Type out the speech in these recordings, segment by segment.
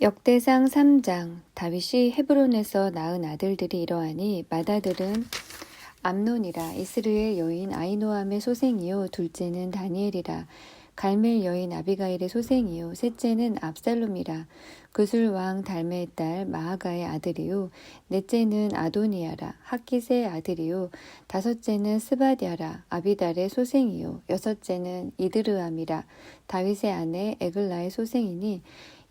역대상 3장. 다윗이 헤브론에서 낳은 아들들이 이러하니 맏아들은 암논이라. 이스라엘 여인 아히노함의 소생이요 둘째는 다니엘이라. 갈멜 여인 아비가일의 소생이요 셋째는 압살롬이라. 그술 왕 달메의 딸 마아가의 아들이요 넷째는 아도니아라. 학깃의 아들이요 다섯째는 스바디아라. 아비달의 소생이요 여섯째는 이드르암이라. 다윗의 아내 에글라의 소생이니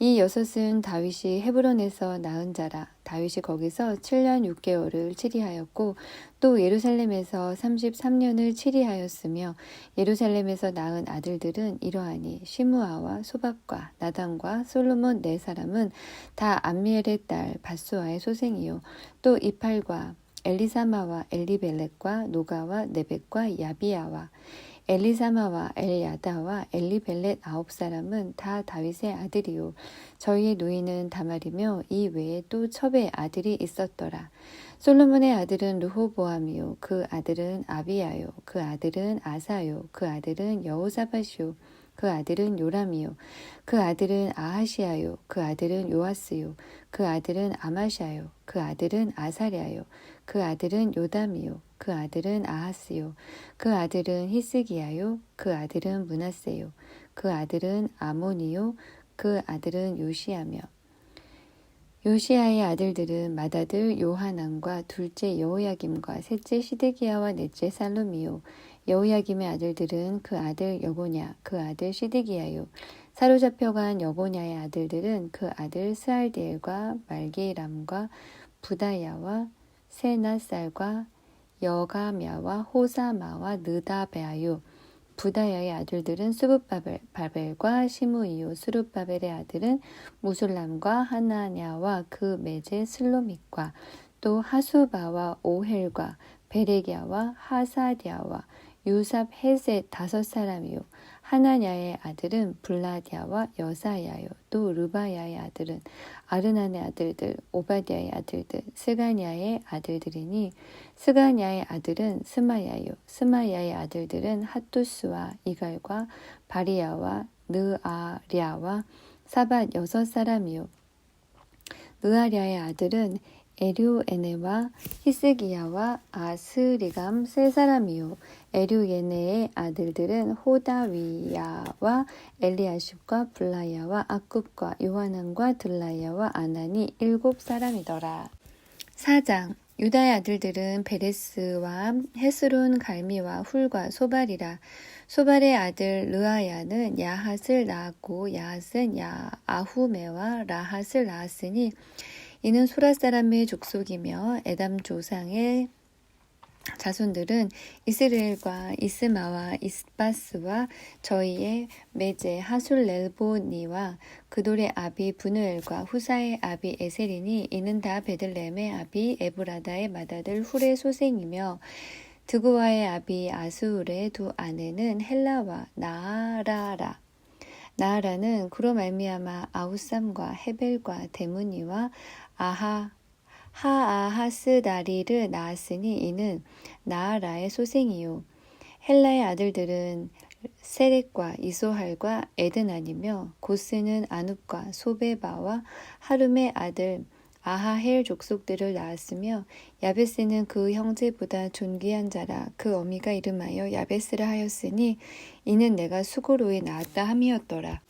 이 여섯은 다윗이 헤브론에서 낳은 자라. 다윗이 거기서 7년 6개월을 치리하였고 또 예루살렘에서 33년을 치리하였으며 예루살렘에서 낳은 아들들은 이러하니 시므아와 소밥과 나단과 솔로몬 네 사람은 다 암미엘의 딸 밧수아의 소생이요 또 이팔과 엘리사마와 엘리벨렛과 노가와 네벳과 야비야와 엘리사마와 엘야다와 엘리벨렛 아홉 사람은 다 다윗의 아들이요 저희의 누이는 다말이며 이 외에 또 첩의 아들이 있었더라. 솔로몬의 아들은 르호보암이요 그 아들은 아비야요 그 아들은 아사요 그 아들은 여호사밧이요 그 아들은 요람이요 그 아들은 아하시야요 그 아들은 요아스요 그 아들은 아마샤요 그 아들은 아사랴요 그 아들은 요담이요 그 아들은 아하스요 그 아들은 히스기야요 그 아들은 므낫세요 그 아들은 아몬이요 그 아들은 요시야며 요시야의 아들들은 맏아들 요하난과 둘째 여호야김과 셋째 시드기야와 넷째 살룸이요 여호야김의 아들들은 그 아들 여고냐 그 아들 시드기야요 사로잡혀간 여고냐의 아들들은 그 아들 스알디엘과 말기람과 부다야와 세나살과 여가мя와 호사마와 느다베아요 부다야의 아들들은 수룹바벨과 시므이요 수룹바벨의 아들은 무술람과 하나냐와 그 매제 슬로믹과 또 하수바와 오헬과 베레기야와 하사디아와 유삽 헤셋 다섯 사람이요 하나냐의 아들은 블라디아와 여사야요 또 르바야의 아들은 아르난의 아들들 오바디아의 아들들 스가냐의 아들들이니 스가냐의 아들은 스마야요 스마야의 아들들은 핫두스와 이갈과 바리야와 느아랴와 사밧 여섯 사람이요 느아랴의 아들은 에류에네와 히스기야와 아스리감 세 사람이요 에류에네의 아들들은 호다위야와 엘리아십과 블라야와 아굽과 요하난과 들라야와 아난이 일곱 사람이더라. 4장. 유다의 아들들은 베레스와 헤스론 갈미와 훌과 소발이라. 소발의 아들 르아야는 야핫을 낳았고 야핫은 아후메와 라핫을 낳았으니 이는 소라 사람의 족속이며 에담 조상의 자손들은 이스라엘과 이스마와 이스바스와 저희의 메제 하술렐보니와 그돌의 아비 브누엘과 후사의 아비 에셀이니 이는 다 베들레헴의 아비 에브라다의 맏아들 훌의 소생이며 드고아의 아비 아스울의 두 아내는 헬라와 나아라라. 나아라는 그로 말미암아 아우삼과 헤벨과 데무니와 하아하스다리를 낳았으니 이는 나아라의 소생이요 헬라의 아들들은 세렉과 이소할과 에드난이며 고스는 아눕과 소베바와 하룸의 아들 아하헬 족속들을 낳았으며 야베스는 그 형제보다 존귀한 자라. 그 어미가 이름하여 야베스라 하였으니 이는 내가 수고로이 낳았다 함이었더라.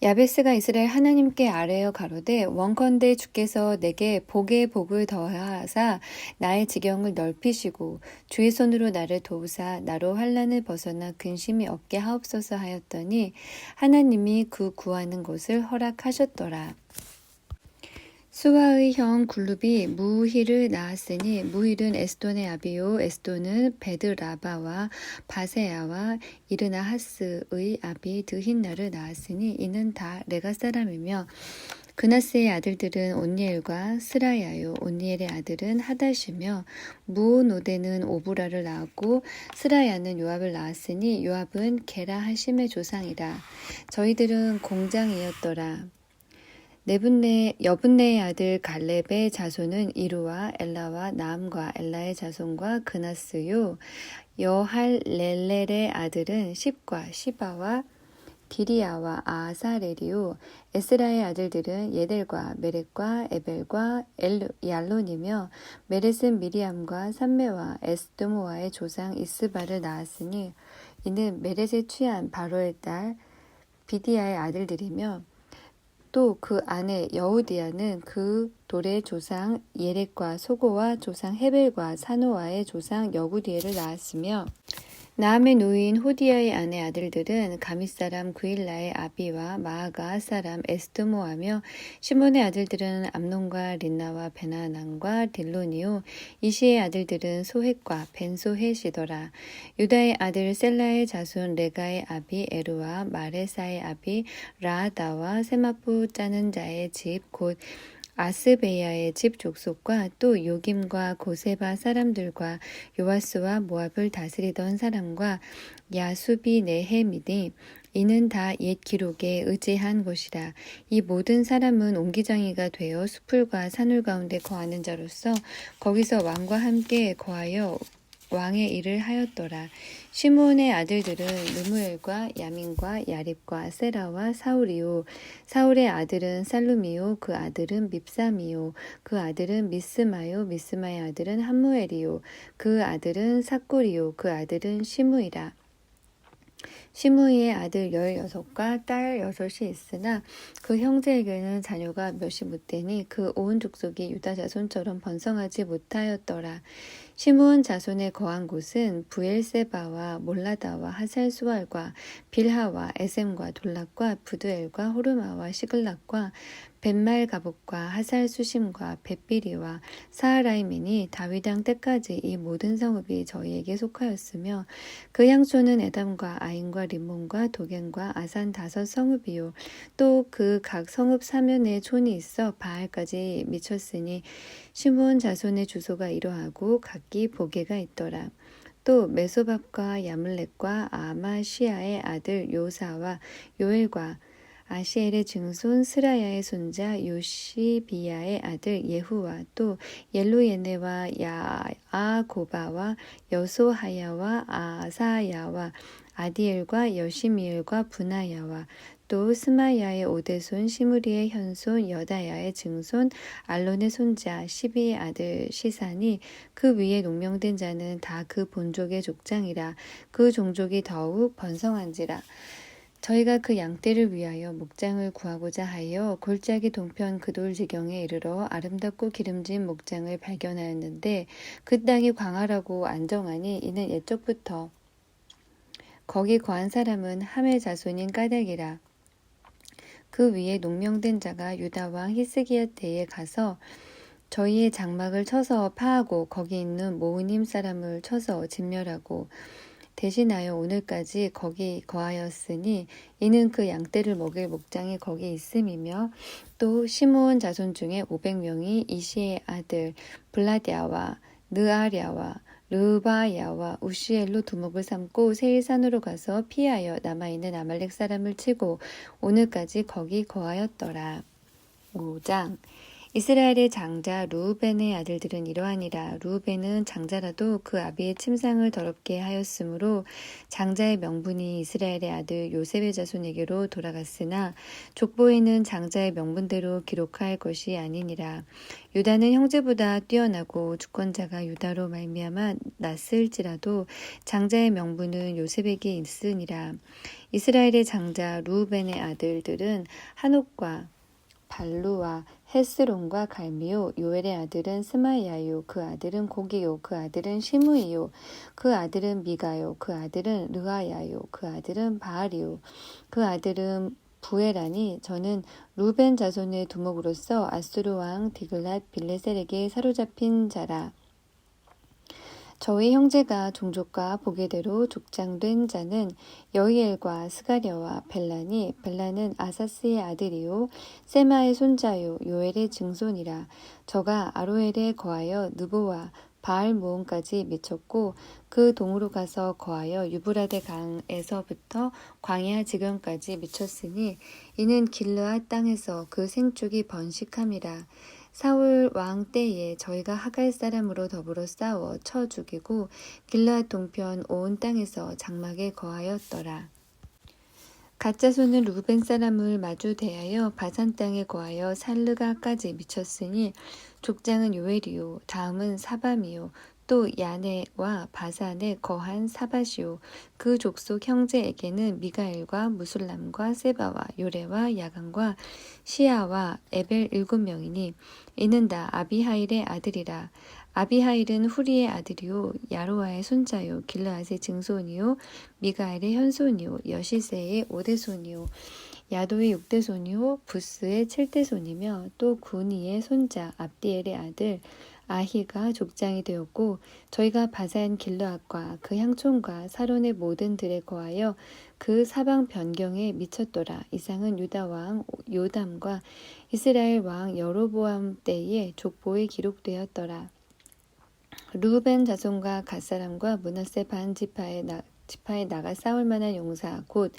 야베스가 이스라엘 하나님께 아뢰어 가로되 원컨대 주께서 내게 복에 복을 더하사 나의 지경을 넓히시고 주의 손으로 나를 도우사 나로 환난을 벗어나 근심이 없게 하옵소서 하였더니 하나님이 그 구하는 것을 허락하셨더라. 수아의 형 굴룹이 무힐을 낳았으니 무힐은 에스돈의 아비요 에스돈은 베드라바와 바세야와 이르나하스의 아비 드힌나를 낳았으니 이는 다 레가 사람이며 그나스의 아들들은 온니엘과 스라야요 온니엘의 아들은 하닷이며 무노데는 오브라를 낳았고 스라야는 요압을 낳았으니 요압은 게라 하심의 조상이라. 저희들은 공장이었더라. 여분네의 아들 갈렙의 자손은 이루와 엘라와 나암과 엘라의 자손과 그나스요 여할렐렐의 아들은 십과 시바와 비리아와 아사렐이요 에스라의 아들들은 예델과 메렛과 에벨과 얄론이며 메렛은 미리암과 삼메와 에스도모아의 조상 이스바를 낳았으니 이는 메렛의 취한 바로의 딸 비디아의 아들들이며 또 그 아내 여우디아는 그 돌의 조상 예렉과 소고와 조상 헤벨과 사노아의 조상 여구디엘을 낳았으며 나함의 노인 호디아의 아내 아들들은 가밋 사람 구일라의 아비와 마아가 사람 에스드모하며 시몬의 아들들은 암논과 린나와 베나난과 딜로니오 이시의 아들들은 소헷과 벤소헷이더라. 유다의 아들 셀라의 자손 레가의 아비 에루와 마레사의 아비 라아다와 세마포 짜는 자의 집 곧 아스베야의 집 족속과 또 요김과 고세바 사람들과 요아스와 모압을 다스리던 사람과 야수비 네헤미니 이는 다 옛 기록에 의지한 것이라. 이 모든 사람은 옹기장이가 되어 수풀과 산울 가운데 거하는 자로서 거기서 왕과 함께 거하여 왕의 일을 하였더라. 시므온의 아들들은 느무엘과 야민과 야립과 세라와 사울이요 사울의 아들은 살루미요 그 아들은 밉삼이요 그 아들은 미스마요 미스마의 아들은 함무엘이요 그 아들은 삭골이요 그 아들은 시므이라. 시므이의 아들 16과 딸 6이 있으나 그 형제에게는 자녀가 몇이 못되니 그 온 족속이 유다 자손처럼 번성하지 못하였더라. 시므온 자손에 거한 곳은 부엘세바와 몰라다와 하살수알과 빌하와 에셈과 돌락과 부두엘과 호르마와 시글락과 벳말가복과 하살수심과 벳비리와 사하라임이니 다윗 왕 때까지 이 모든 성읍이 저희에게 속하였으며 그 향초는 에담과 아인과 림몬과 도겐과 아산 5 성읍이요 또 그 각 성읍 사면에 촌이 있어 바알까지 미쳤으니 시므온 자손의 주소가 이러하고 각기 보게가 있더라. 또 메소밥과 야물렉과 아마시아의 아들 요사와 요엘과 아시엘의 증손 스라야의 손자 요시비야의 아들 예후와 또 옐로예네와 야아고바와 여소하야와 아사야와 아디엘과 여시미엘과 분하야와 또 스마야의 오대손 시므리의 현손 여다야의 증손 알론의 손자 시비의 아들 시산이 그 위에 농명된 자는 다 그 본족의 족장이라. 그 종족이 더욱 번성한지라. 저희가 그 양떼를 위하여 목장을 구하고자 하여 골짜기 동편 그돌 지경에 이르러 아름답고 기름진 목장을 발견하였는데 그 땅이 광활하고 안정하니 이는 옛적부터 거기 거한 사람은 함의 자손인 까닭이라. 그 위에 농명된 자가 유다 왕 히스기야 때에 가서 저희의 장막을 쳐서 파하고 거기 있는 모으님 사람을 쳐서 진멸하고 대신하여 오늘까지 거기 거하였으니 이는 그 양떼를 먹일 목장이 거기 있음이며 또 시므온 자손 중에 500명이 이시의 아들 블라디아와 느아랴와 르바야와 우시엘로 두목을 삼고 세일산으로 가서 피하여 남아있는 아말렉 사람을 치고 오늘까지 거기 거하였더라. 5장 이스라엘의 장자 루벤의 아들들은 이러하니라. 루벤은 장자라도 그 아비의 침상을 더럽게 하였으므로 장자의 명분이 이스라엘의 아들 요셉의 자손에게로 돌아갔으나 족보에는 장자의 명분대로 기록할 것이 아니니라. 유다는 형제보다 뛰어나고 주권자가 유다로 말미암아 낫을지라도 장자의 명분은 요셉에게 있으니라. 이스라엘의 장자 루벤의 아들들은 한옥과 발루와 헤스론과 갈미요 요엘의 아들은 스마야요 그 아들은 고기요 그 아들은 시므이요 그 아들은 미가요 그 아들은 르아야요 그 아들은 바알이요 그 아들은 부에라니 저는 루벤 자손의 두목으로서 아수르 왕 디글랏 빌레셀에게 사로잡힌 자라. 저희 형제가 종족과 보게대로 족장된 자는 여이엘과 스가랴와 벨라니 벨라는 아사스의 아들이요 세마의 손자요 요엘의 증손이라. 저가 아로엘에 거하여 느보와 바알 모온까지 미쳤고 그 동으로 가서 거하여 유브라데 강에서부터 광야 지경까지 미쳤으니 이는 길르앗 땅에서 그 생축이 번식함이라. 사울 왕 때에 저희가 하갈 사람으로 더불어 싸워 쳐 죽이고 길르앗 동편 온 땅에서 장막에 거하였더라. 갓자손은 루벤 사람을 마주 대하여 바산 땅에 거하여 살르가까지 미쳤으니 족장은 요엘이요 다음은 사밤이요 또 야네와 바산에 거한 사밧이요 그 족속 형제에게는 미가엘과 무술람과 세바와 요레와 야간과 시아와 에벨 7명이니 이는 다 아비하일의 아들이라. 아비하일은 후리의 아들이요 야로아의 손자요 길르앗의 증손이요 미가엘의 현손이요 여시세의 5대손이요 야도의 6대손이요 부스의 7대손이며 또 구니의 손자 압디엘의 아들 아히가 족장이 되었고 저희가 바산 길르앗과 그 향촌과 사론의 모든 들에 거하여 그 사방 변경에 미쳤더라. 이상은 유다 왕 요담과 이스라엘 왕 여로보암 때의 족보에 기록되었더라. 루벤 자손과 갓사람과 므낫세 반 지파에 나가 싸울 만한 용사 곧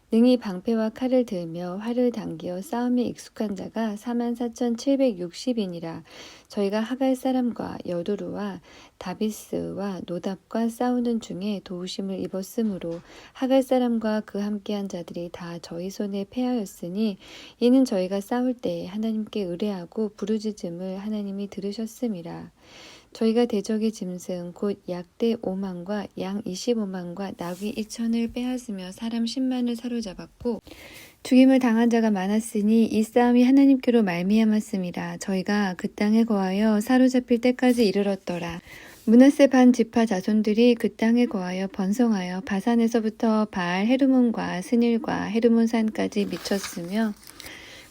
능히 방패와 칼을 들며 활을 당기어 싸움에 익숙한 자가 44,760인이라. 저희가 하갈 사람과 여두루와 다비스와 노답과 싸우는 중에 도우심을 입었으므로 하갈 사람과 그 함께한 자들이 다 저희 손에 패하였으니 이는 저희가 싸울 때 하나님께 의뢰하고 부르짖음을 하나님이 들으셨음이라. 저희가 대적의 짐승 곧 약대 5만과 양 25만과 나귀 2천을 빼앗으며 사람 10만을 사로잡았고 죽임을 당한 자가 많았으니 이 싸움이 하나님께로 말미암았음이라. 저희가 그 땅에 거하여 사로잡힐 때까지 이르렀더라. 므낫세 반 지파 자손들이 그 땅에 거하여 번성하여 바산에서부터 바알 헤르몬과 스닐과 헤르몬산까지 미쳤으며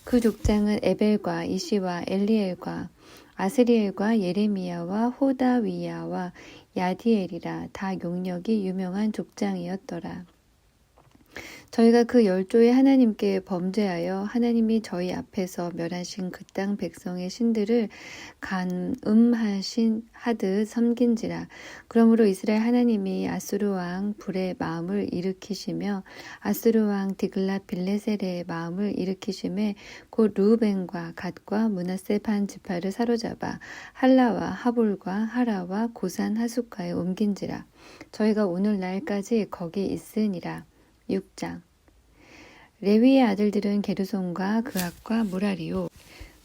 그 족장은 에벨과 이시와 엘리엘과 아스리엘과 예레미야와 호다위야와 야디엘이라. 다 용력이 유명한 족장이었더라. 저희가 그 열조의 하나님께 범죄하여 하나님이 저희 앞에서 멸하신 그 땅 백성의 신들을 하듯 섬긴지라. 그러므로 이스라엘 하나님이 아수르 왕 불의 마음을 일으키시며 아수르 왕 디글랏 빌레셀의 마음을 일으키심에 곧 루벤과 갓과 므낫세 반 지파를 사로잡아 할라와 하볼과 하라와 고산 하숫가에 옮긴지라. 저희가 오늘날까지 거기 있으니라. 6장 레위의 아들들은 게르손과 그핫과 무라리요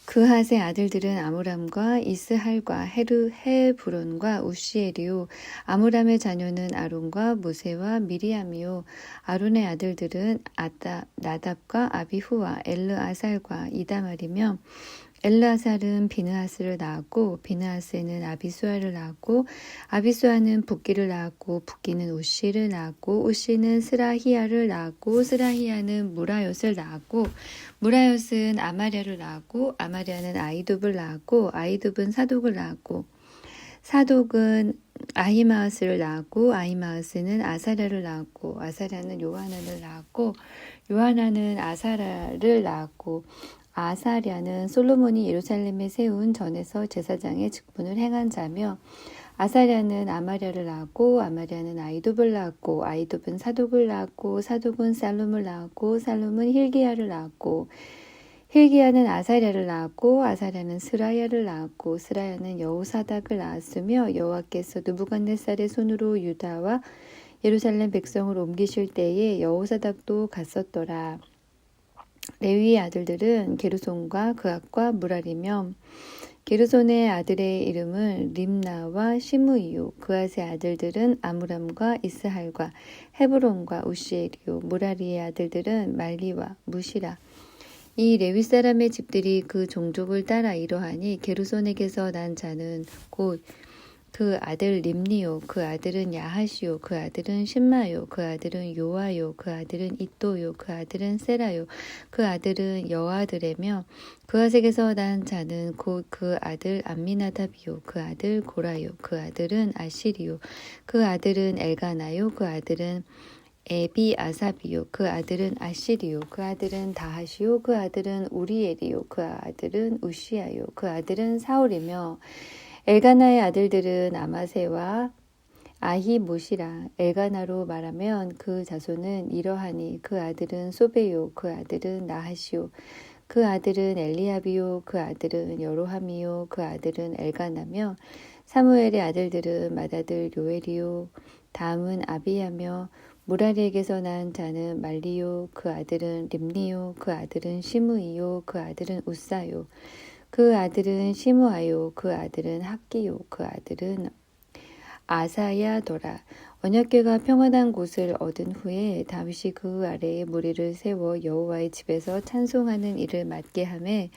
그핫의 아들들은 아므람과 이스할과 헤브론과 우시엘이요 아므람의 자녀는 아론과 모세와 미리암이요 아론의 아들들은 나답과 아비후와 엘르아살과 이다말이며 엘르아살은 비느하스를 낳았고 비느하스는 아비수아를 낳았고 아비수아는 붓기를 낳았고 붓기는 우시를 낳았고 우시는 스라히야를 낳았고 스라히야는 무라옅을 낳았고 무라옅은 아마랴를 낳았고 아마랴는 아이둡을 낳았고 아이둡은 사독을 낳았고 사독은 아히마아스를 낳았고 아히마아스는 아사랴를 낳았고 아사랴는 요하난을 낳았고 요하난은 아사랴를 낳았고 아사랴는 솔로몬이 예루살렘에 세운 전에서 제사장의 직분을 행한 자며 아사랴는 아마랴를 낳았고 아마랴는 아이둡을 낳았고 아이둡은 사독을 낳았고 사독은 살룸을 낳았고 살룸은 힐기야를 낳았고 힐기야는 아사랴를 낳았고 아사랴는 스라야를 낳았고 스라야는 여호사닥을 낳았으며 여호와께서 느부갓네살의 손으로 유다와 예루살렘 백성을 옮기실 때에 여호사닥도 갔었더라. 레위의 아들들은 게르손과 그핫과 무라리며 게르손의 아들의 이름은 림나와 시므이요 그핫의 아들들은 아므람과 이스할과 헤브론과 우시엘이요 무라리의 아들들은 말리와 무시라. 이 레위 사람의 집들이 그 종족을 따라 이러하니 게르손에게서 난 자는 곧 그 아들 림니요 그 아들은 야하시요 그 아들은 신마요 그 아들은 요아요 그 아들은 이또요 그 아들은 세라요 그 아들은 여아들에며 그핫에게서 난 자는 곧 그 아들 암미나답이요 그 아들 고라요 그 아들은 아시리요 그 아들은 엘가나요 그 아들은 에비아삽이요 그 아들은 아시리요 그 아들은 다하시요 그 아들은 우리엘이요 그 아들은 우시야요 그 아들은 사울이며 엘가나의 아들들은 아마세와 아히못이라. 엘가나로 말하면 그 자손은 이러하니 그 아들은 소베요 그 아들은 나하시요 그 아들은 엘리압이요 그 아들은 여로함이요 그 아들은 엘가나며 사무엘의 아들들은 맏아들 요엘이요 다음은 아비야며 무라리에게서 난 자는 말리요, 그 아들은 림니요, 그 아들은 시므이요, 그 아들은 우사요, 그 아들은 시므아요, 그 아들은 학기요, 그 아들은 아사야더라. 언약궤가 평안한 곳을 얻은 후에 다윗이 그 아래에 무리를 세워 여호와의 집에서 찬송하는 일을 맡게 하매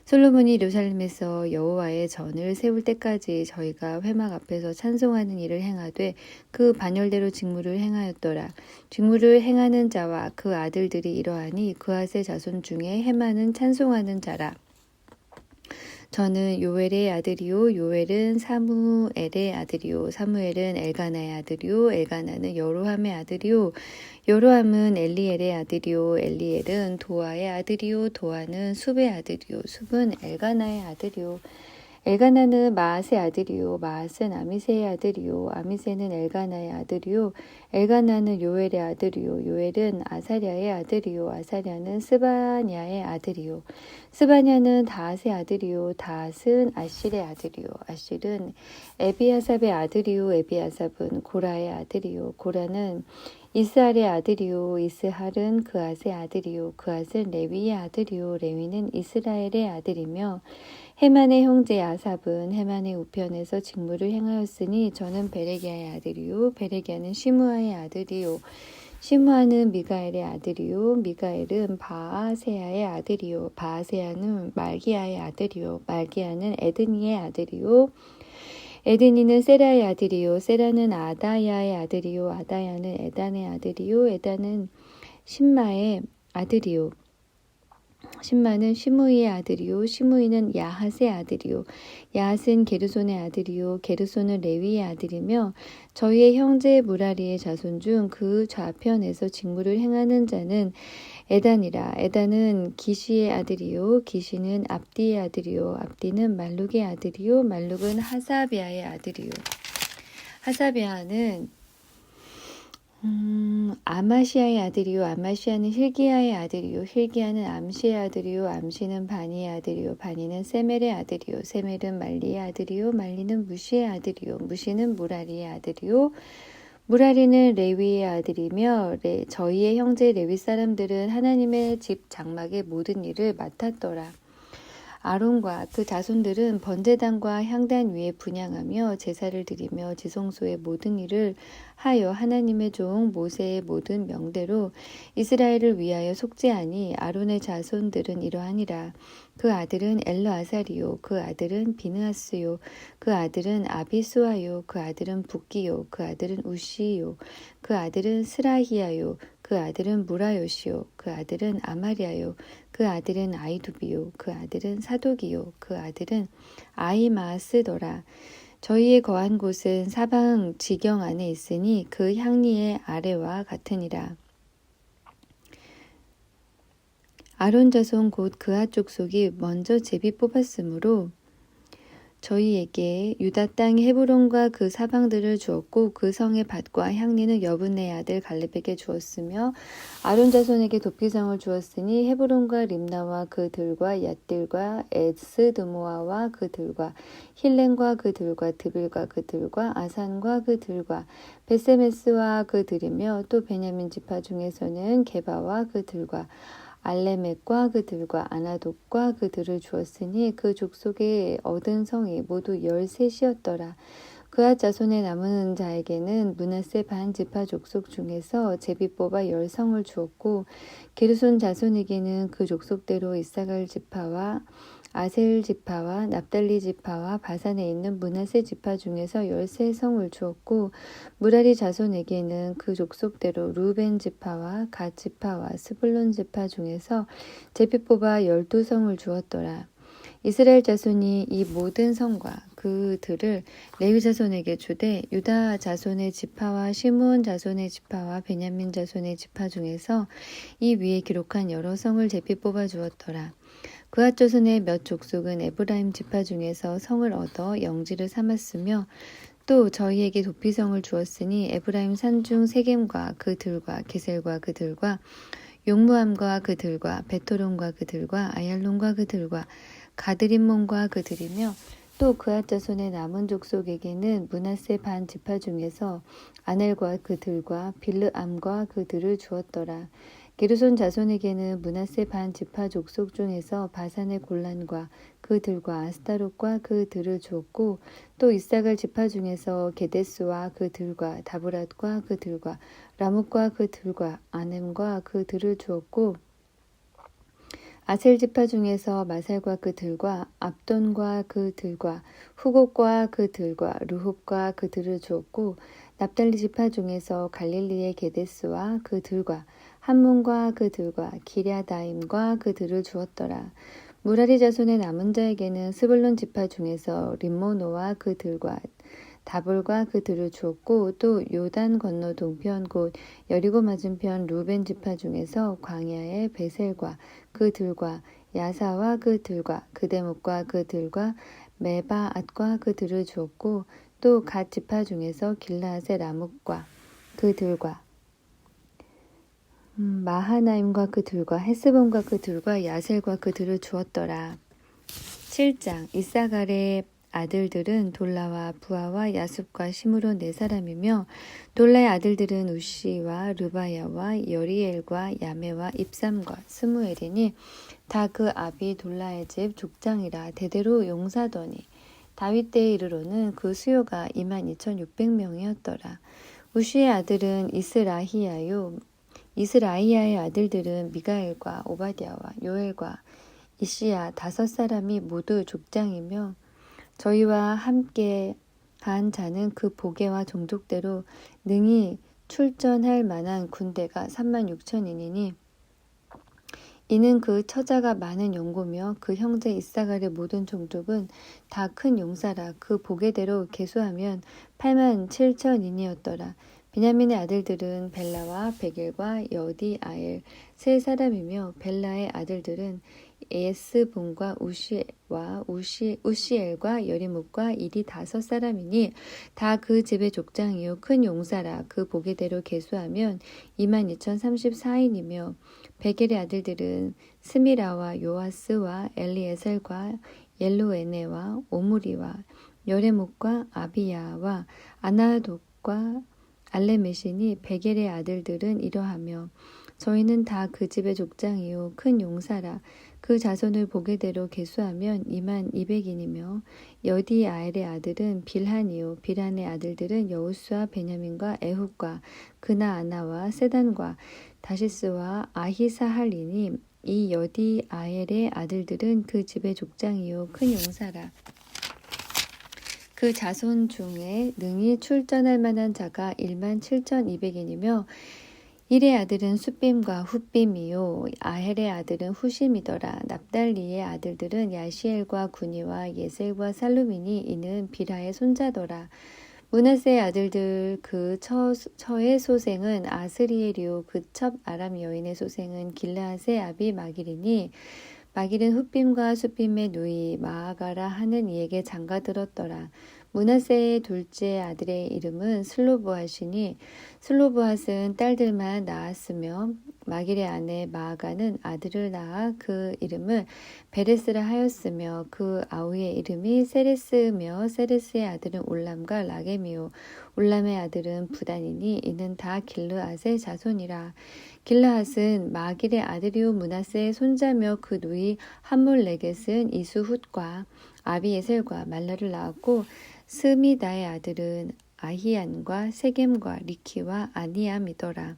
솔로몬이 예루살렘에서 여호와의 전을 세울 때까지 저희가 회막 앞에서 찬송하는 일을 행하되 그 반열대로 직무를 행하였더라. 직무를 행하는 자와 그 아들들이 이러하니 그앗의 자손 중에 헤만은 찬송하는 자라. 저는 요엘의 아들이요, 요엘은 사무엘의 아들이요, 사무엘은 엘가나의 아들이요, 엘가나는 여로함의 아들이요, 여로함은 엘리엘의 아들이요, 엘리엘은 도아의 아들이요, 도아는 숲의 아들이요, 숲은 엘가나의 아들이요, 엘가나는 마앗의 아들이요, 마앗은 아미새의 아들이요, 아미새는 엘가나의 아들이요, 엘가나는 요엘의 아들이요, 요엘은 아사랴의 아들이요, 아사랴는 스바냐의 아들이요, 스바냐는 다앗의 아들이요, 다앗은 아실의 아들이요, 아실은 에비아삽의 아들이요, 에비아삽은 고라의 아들이요, 고라는 이스할의 아들이요, 이스할은 그앗의 아들이요, 그앗은 레위의 아들이요, 레위는 이스라엘의 아들이며 헤만의 형제 아삽은 헤만의 우편에서 직무를 행하였으니 저는 베레기야의 아들이요, 베레기야는 시므아의 아들이요, 시므아는 미가엘의 아들이요, 미가엘은 바아세야의 아들이요, 바아세야는 말기야의 아들이요, 말기야는 에드니의 아들이요, 에드니는 세라의 아들이요, 세라는 아다야의 아들이요, 아다야는 에단의 아들이요, 에단은 신마의 아들이요, 신마는 시므이의 아들이요, 시므이는 야핫의 아들이요, 야핫은 게르손의 아들이요, 게르손은 레위의 아들이며 저희의 형제 무라리의 자손 중 그 좌편에서 직무를 행하는 자는 에단이라. 에단은 기시의 아들이요, 기시는 압디의 아들이요, 압디는 말룩의 아들이요, 말룩은 하사비아의 아들이요, 하사비아는 아마시아의 아들이요, 아마시아는 힐기야의 아들이요, 힐기야는 암시의 아들이요, 암시는 바니의 아들이요, 바니는 세멜의 아들이요, 세멜은 말리의 아들이요, 말리는 무시의 아들이요, 무시는 무라리의 아들이요, 무라리는 레위의 아들이며 저희의 형제 레위 사람들은 하나님의 집 장막의 모든 일을 맡았더라. 아론과 그 자손들은 번제단과 향단 위에 분향하며 제사를 드리며 지성소의 모든 일을 하여 하나님의 종 모세의 모든 명대로 이스라엘을 위하여 속죄하니 아론의 자손들은 이러하니라. 그 아들은 엘르아살이요, 그 아들은 비느하스요, 그 아들은 아비수아요, 그 아들은 붓기요, 그 아들은 우시요, 그 아들은 스라히야요, 그 아들은 무라요시요, 그 아들은 아마리아요, 그 아들은 아이두비요, 그 아들은 사독이요, 그 아들은 아이마스더라. 저희의 거한 곳은 사방 지경 안에 있으니 그 향리의 아래와 같으니라. 아론 자손 곧 그앗 족속이 먼저 제비 뽑았으므로 저희에게 유다 땅 헤브론과 그 사방들을 주었고 그 성의 밭과 향리는 여분의 아들 갈렙에게 주었으며 아론 자손에게 도피성을 주었으니 헤브론과 림나와 그 들과 얏들과 에스드모아와 그 들과 힐렌과 그 들과 드빌과 그 들과 아산과 그 들과 베세메스와 그 들이며 또 베냐민 지파 중에서는 게바와 그 들과 알레멕과 그들과 아나돗과 그들을 주었으니 그 족속에 얻은 성이 모두 13이었더라. 그앗 자손에 남은 자에게는 므낫세 반 지파 족속 중에서 제비 뽑아 10성을 주었고 게르손 자손에게는 그 족속대로 이사갈 지파와 아셀 지파와 납달리 지파와 바산에 있는 므낫세 지파 중에서 13성을 주었고 무라리 자손에게는 그 족속대로 루벤 지파와 갓 지파와 스불론 지파 중에서 제비 뽑아 12성을 주었더라. 이스라엘 자손이 이 모든 성과 그들을 레위 자손에게 주되 유다 자손의 지파와 시므온 자손의 지파와 베냐민 자손의 지파 중에서 이 위에 기록한 여러 성을 제비 뽑아 주었더라. 그앗 자손의 몇 족속은 에브라임 지파 중에서 성을 얻어 영지를 삼았으며 또 저희에게 도피성을 주었으니 에브라임 산중 세겜과 그들과 게셀과 그들과 용무함과 그들과 베토론과 그들과 아얄론과 그들과 가드림몬과 그들이며 또 그앗 자손의 남은 족속에게는 므낫세 반 지파 중에서 아넬과 그들과 빌르암과 그들을 주었더라. 게르손 자손에게는 므낫세 반 지파 족속 중에서 바산의 골란과 그들과 아스타롯과 그들을 주었고 또 이사갈 지파 중에서 게데스와 그들과 다브랏과 그들과 라뭇과 그들과 아넴과 그들을 주었고 아셀 지파 중에서 마살과 그들과 압돈과 그들과 후곡과 그들과 르홉과 그들을 주었고 납달리 지파 중에서 갈릴리의 게데스와 그들과 함몬과 그들과 기랴다임과 그들을 주었더라. 무라리 자손의 남은 자에게는 스불론 지파 중에서 림모노와 그들과 다볼과 그들을 주었고 또 요단 건너 동편 곧 여리고 맞은편 루벤 지파 중에서 광야의 베셀과 그들과 야사와 그들과 그대목과 그들과 메바앗과 그들을 주었고 또 갓 지파 중에서 길라앗의 라뭇과 그들과 마하나임과 그들과 헤스본과 그들과 야셀과 그들을 주었더라. 7장 이사갈의 아들들은 돌라와 부하와 야숲과 시므론 네 사람이며 돌라의 아들들은 우시와 르바야와 여리엘과 야메와 입삼과 스무엘이니 다 그 아비 돌라의 집 족장이라 대대로 용사더니 다윗 때에 이르러는 그 수요가 22,600명이었더라. 우시의 아들은 이스라히야요 이스라이야의 아들들은 미가엘과 오바댜와 요엘과 이시야 5사람이 모두 족장이며 저희와 함께 한 자는 그 보게와 종족대로 능히 출전할 만한 군대가 36,000인이니 이는 그 처자가 많은 용고며 그 형제 이사갈의 모든 종족은 다 큰 용사라. 그 보게대로 계수하면 87,000인이었더라. 비냐민의 아들들은 벨라와 베겔과 여디아엘 세 사람이며 벨라의 아들들은 에스본과 우시엘과 여리뭇과 이리 5사람이니 다 그 집의 족장이요 큰 용사라. 그 보게대로 계수하면 22,034인이며 베겔의 아들들은 스미라와 요아스와 엘리에셀과 옐로에네와 오므리와 여레못과 아비야와 아나독과 알레메시니 베겔의 아들들은 이러하며 저희는 다 그 집의 족장이요 큰 용사라. 그 자손을 보게대로 계수하면 22,200인이며 여디아엘의 아들은 빌한이요 빌한의 아들들은 여우스와 베냐민과 에훗과 그나아나와 세단과 다시스와 아히사할이니 이 여디아엘의 아들들은 그 집의 족장이요 큰 용사라. 그 자손 중에 능히 출전할 만한 자가 17,200인이며 일의 아들은 숫빔과 훗빔이요 아헬의 아들은 후심이더라. 납달리의 아들들은 야시엘과 구니와 예셀과 살루미니 이는 비라의 손자더라. 므낫세의 아들들 그 처의 소생은 아스리엘이요 그 첩 아람 여인의 소생은 길라앗의 아비 마길이니 마길은 훗빔과 숫빔의 누이 마아가라 하는 이에게 장가들었더라. 므낫세의 둘째 아들의 이름은 슬로보앗이니 슬로보앗은 딸들만 낳았으며 마길의 아내 마아가는 아들을 낳아 그 이름을 베레스라 하였으며 그 아우의 이름이 세레스며 세레스의 아들은 올람과 라겜이요 올람의 아들은 부단이니 이는 다 길르앗의 자손이라. 길르앗은 마길의 아들이요 므낫세의 손자며 그 누이 함몰레겟은 이수훗과 아비에셀과 말라를 낳았고 스미다의 아들은 아히안과 세겜과 리키와 아니암이더라.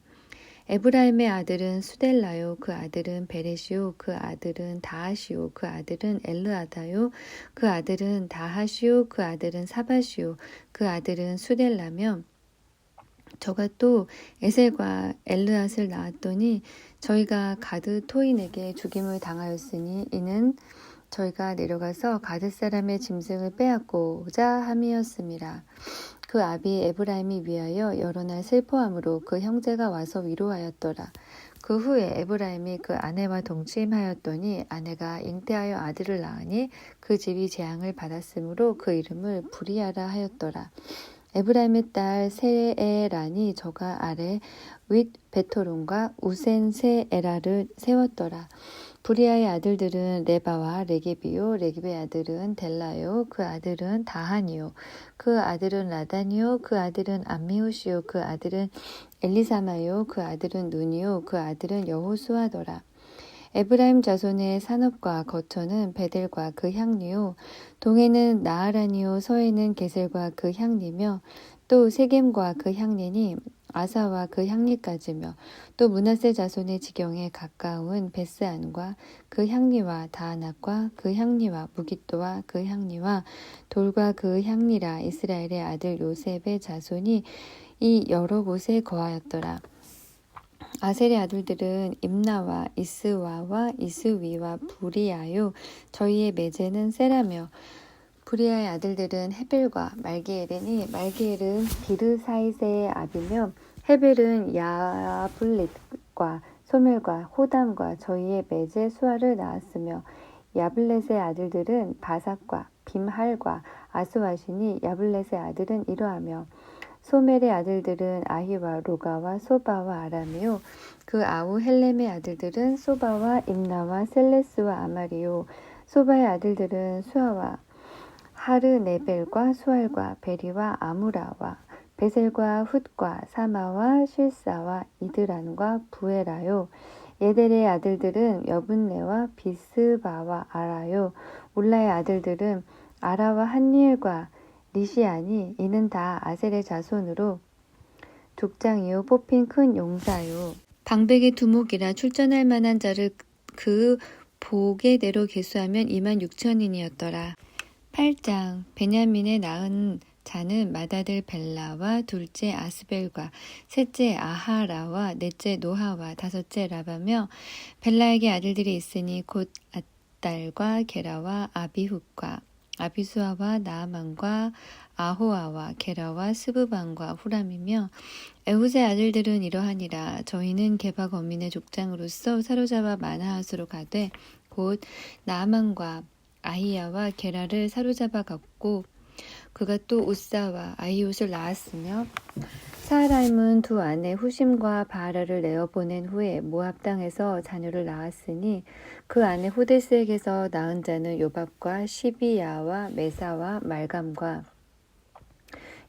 에브라임의 아들은 수델라요 그 아들은 베레시요 그 아들은 다하시요 그 아들은 엘르아다요 그 아들은 다하시요 그 아들은 사바시요 그 아들은 수델라며 저가 또 에셀과 엘르앗을 낳았더니 저희가 가드 토인에게 죽임을 당하였으니 이는 저희가 내려가서 가드 사람의 짐승을 빼앗고자 함이었음이라. 그 아비 에브라임이 위하여 여러 날 슬퍼함으로 그 형제가 와서 위로하였더라. 그 후에 에브라임이 그 아내와 동침하였더니 아내가 잉태하여 아들을 낳으니 그 집이 재앙을 받았으므로 그 이름을 부리아라 하였더라. 에브라임의 딸 세에란이 저가 아래 윗 베토론과 우센 세에라를 세웠더라. 부리아의 아들들은 레바와 레게비요, 레게비의 아들은 델라요, 그 아들은 다한이요, 그 아들은 라단이요, 그 아들은 암미옷이요, 그 아들은 엘리사마요, 그 아들은 눈이요, 그 아들은 여호수아더라. 에브라임 자손의 산업과 거처는 베델과 그 향리요, 동해는 나아란이요, 서해는 게셀과 그 향리며, 또 세겜과 그 향리니 아사와 그 향리까지며, 또 므낫세 자손의 지경에 가까운 베스안과 그 향리와 다아낙과 그 향리와 무깃도와 그 향리와 돌과 그 향리라. 이스라엘의 아들 요셉의 자손이 이 여러 곳에 거하였더라. 아셀의 아들들은 임나와 이스와와 이스위와 부리아요, 저희의 매제는 세라며, 부리아의 아들들은 헤벨과 말기엘이니 말기엘은 비르사이세의 아비며, 헤벨은 야블렛과 소멜과 호담과 저희의 매제 수아를 낳았으며, 야블렛의 아들들은 바삭과 빔할과 아스와시니 야블렛의 아들은 이러하며, 소멜의 아들들은 아히와 로가와 소바와 아람이요, 그 아우 헬렘의 아들들은 소바와 임나와 셀레스와 아마리요, 소바의 아들들은 수아와 하르네벨과 수알과 베리와 아무라와 베셀과 훗과 사마와 실사와 이드란과 부에라요. 예델의 아들들은 여분네와 비스바와 아라요. 울라의 아들들은 아라와 한니엘과 리시아니, 이는 다 아셀의 자손으로 족장이요, 뽑힌 큰 용사요. 방백의 두목이라 출전할 만한 자를 그 보게대로 계수하면 26,000인이었더라. 8장. 베냐민의 낳은 자는 맏아들 벨라와 둘째 아스벨과 셋째 아하라와 넷째 노하와 다섯째 라바며, 벨라에게 아들들이 있으니 곧 앗달과 게라와 아비훗과 아비수아와 나아만과 아호아와 게라와 스브반과 후람이며, 에훗의 아들들은 이러하니라. 저희는 게바 거민의 족장으로서 사로잡아 마나핫으로 가되 곧 나아만과 아히야와 게라를 사로잡아 갔고, 그가 또 우사와 아히옷을 낳았으며, 사하라임은 두 아내 후심과 바하라를 내어보낸 후에 모압 땅에서 자녀를 낳았으니, 그 아내 호데스에게서 낳은 자는 요밥과 시비야와 메사와 말감과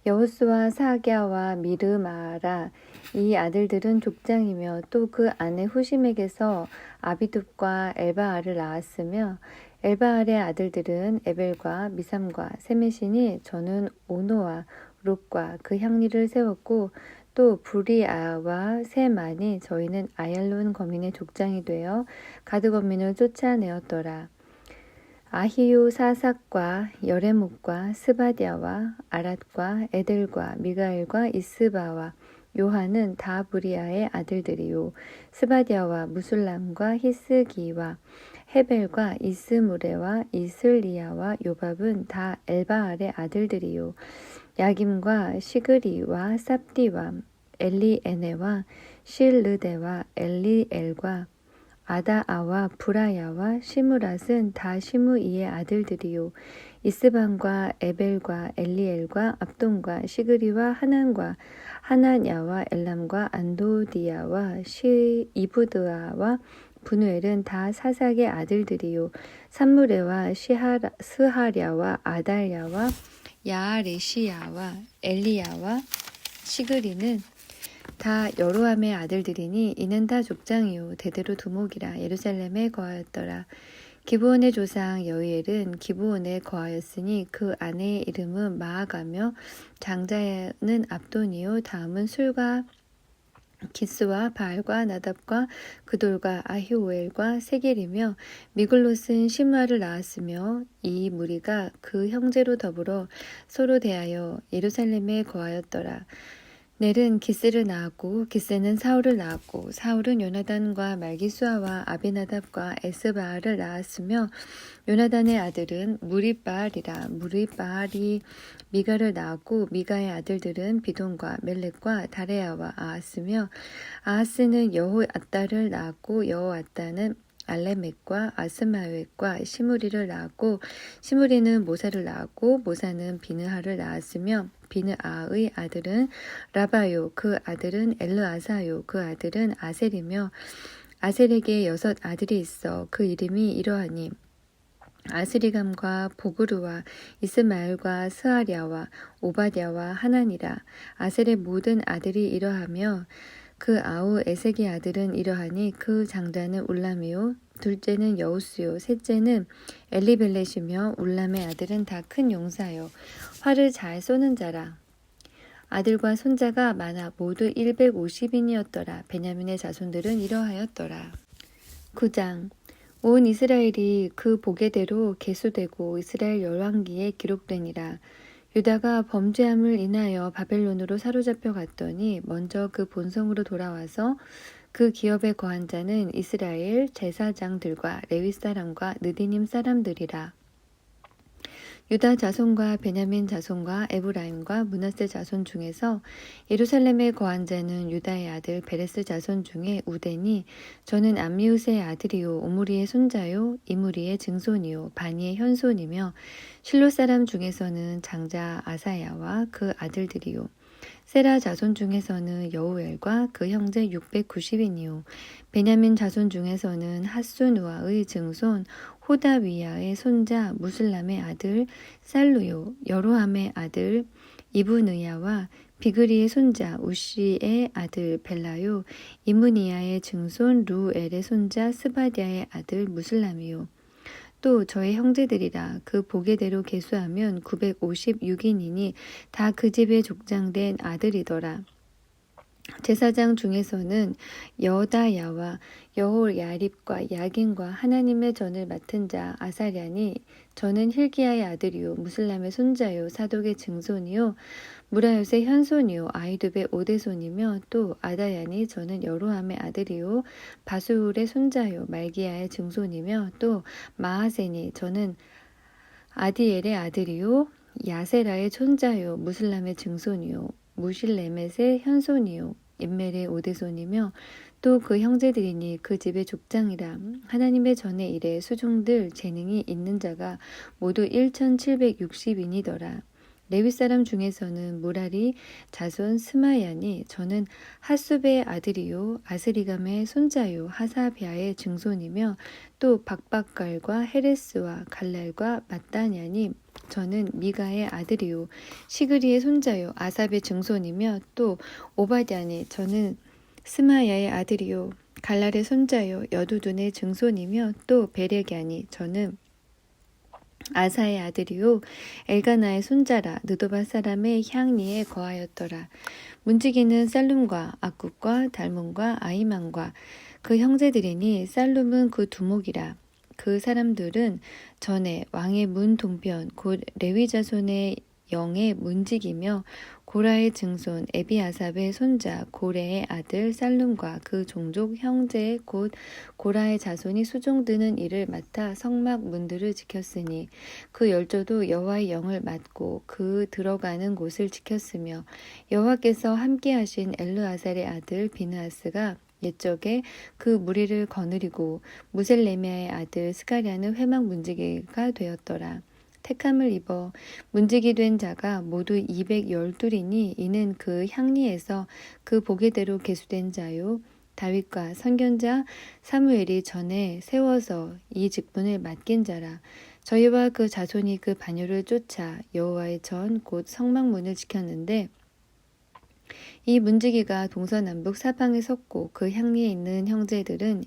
여호수와 사갸와 미르마라. 이 아들들은 족장이며, 또 그 아내 후심에게서 아비둡과 엘바알을 낳았으며, 엘바알의 아들들은 에벨과 미삼과 세메시니, 저는 오노와 롯과 그 향리를 세웠고, 또 부리아와 세만이, 저희는 아얄론 거민의 족장이 되어 가드 거민을 쫓아내었더라. 아히요 사삭과 여레목과 스바디아와 아랏과 에델과 미가엘과 이스바와 요한은 다 부리아의 아들들이요, 스바디아와 무술람과 히스기와 헤벨과 이스무레와 이슬리아와 요밥은 다 엘바알의 아들들이요, 야김과 시그리와 삽디와 엘리에네와 실르데와 엘리엘과 아다아와 브라야와 시무랏은 다 시므이의 아들들이요, 이스반과 에벨과 엘리엘과 압돈과 시그리와 하난과 하나냐와 엘람과 안도디아와 이브드아와 분우엘은 다 사삭의 아들들이요, 삼무레와 스하랴와 아달야와 야아레시야와 엘리야와 시그리는 다 여로함의 아들들이니, 이는 다 족장이요 대대로 두목이라. 예루살렘에 거하였더라. 기브온의 조상 여이엘은 기브온에 거하였으니 그 아내의 이름은 마아가며, 장자는 압돈이요, 다음은 술과 기스와 바알과 나답과 그돌과 아히오엘과 세겔이며, 미글롯은 시므아를 낳았으며, 이 무리가 그 형제로 더불어 서로 대하여 예루살렘에 거하였더라. 넬은 기스를 낳았고, 기스는 사울을 낳았고, 사울은 요나단과 말기수아와 아비나답과 에스바알을 낳았으며, 요나단의 아들은 무립바알이라. 무립바알이 미가를 낳았고, 미가의 아들들은 비돈과 멜렉과 다레아와 아하스며, 아하스는 여호앗다를 낳았고, 여호앗다는 알레멕과 아스마웻과 시므리를 낳았고, 시므리는 모사를 낳았고, 모사는 비느하를 낳았으며, 비느아의 아들은 라바요, 그 아들은 엘르아사요, 그 아들은 아셀이며, 아셀에게 6 아들이 있어. 그 이름이 이러하니 아스리감과 보그루와 이스마엘과 스아랴와 오바댜와 하나니라. 아셀의 모든 아들이 이러하며 그 아우 에색의 아들은 이러하니 그 장자는 울람이요 둘째는 여우스요 셋째는 엘리벨렛이며 울람의 아들은 다 큰 용사요 활을 잘 쏘는 자라. 아들과 손자가 많아 모두 150인이었더라. 베냐민의 자손들은 이러하였더라. 9장 온 이스라엘이 그 보게대로 계수되고 이스라엘 열왕기에 기록되니라. 유다가 범죄함을 인하여 바벨론으로 사로잡혀 갔더니 먼저 그 본성으로 돌아와서 그 기업에 거한 자는 이스라엘 제사장들과 레위 사람과 느디님 사람들이라. 유다 자손과 베냐민 자손과 에브라임과 므낫세 자손 중에서 예루살렘에 거한 자는 유다의 아들 베레스 자손 중에 우덴이 저는 암미우스의 아들이요 오므리의 손자요 이므리의 증손이요 바니의 현손이며 실로 사람 중에서는 장자 아사야와 그 아들들이요 세라 자손 중에서는 여우엘과 그 형제 690인이요 베냐민 자손 중에서는 핫수누아의 증손 호다위야의 손자 무슬람의 아들 살루요 여로함의 아들 이브느야와 비그리의 손자 우시의 아들 벨라요 이므니야의 증손 루엘의 손자 스바디아의 아들 무슬람이요 또 저의 형제들이라. 그 보게대로 계수하면 956인이니 다 그 집에 족장된 아들이더라. 제사장 중에서는 여다야와 여홀야립과 야긴과 하나님의 전을 맡은 자 아사랴니 저는 힐기야의 아들이요 무슬람의 손자요 사독의 증손이요 무라요의 현손이요 아이두베 오대손이며 또 아다야니 저는 여로함의 아들이요 바수울의 손자요 말기야의 증손이며 또 마하세니 저는 아디엘의 아들이요 야세라의 손자요 무슬람의 증손이요 무실레멧의 현손이요 인멜의 오대손이며 또 그 형제들이니 그 집의 족장이라. 하나님의 전에 이래 수종들 재능이 있는 자가 모두 1760인이더라. 레위 사람 중에서는 무라리 자손 스마야니 저는 하수베의 아들이요 아스리감의 손자요 하사비아의 증손이며 또 박박갈과 헤레스와 갈랄과 mat다냐니 저는 미가의 아들이요 시그리의 손자요 아삽의 증손이며 또 오바댜니 저는 스마야의 아들이요 갈랄의 손자요 여두둔의 증손이며 또 베레갸니 저는 아사의 아들이요 엘가나의 손자라. 느도바 사람의 향리에 거하였더라. 문지기는 살룸과 악굽과 달문과 아이만과 그 형제들이니 살룸은 그 두목이라. 그 사람들은 전에 왕의 문 동편 곧 레위 자손의 영의 문지기며 고라의 증손 에비아삽의 손자 고레의 아들 살룸과 그 종족 형제 곧 고라의 자손이 수종드는 일을 맡아 성막 문들을 지켰으니 그 열조도 여호와의 영을 맡고 그 들어가는 곳을 지켰으며 여호와께서 함께하신 엘르아살의 아들 비느하스가 옛적에 그 무리를 거느리고 무셀레미아의 아들 스가랴는 회막 문지기가 되었더라. 택함을 입어 문지기 된 자가 모두 212이니 이는 그 향리에서 그 보게대로 계수된 자요 다윗과 선견자 사무엘이 전에 세워서 이 직분을 맡긴 자라. 저희와 그 자손이 그 반열을 쫓아 여호와의 전 곧 성막문을 지켰는데 이 문지기가 동서남북 사방에 섰고 그 향리에 있는 형제들은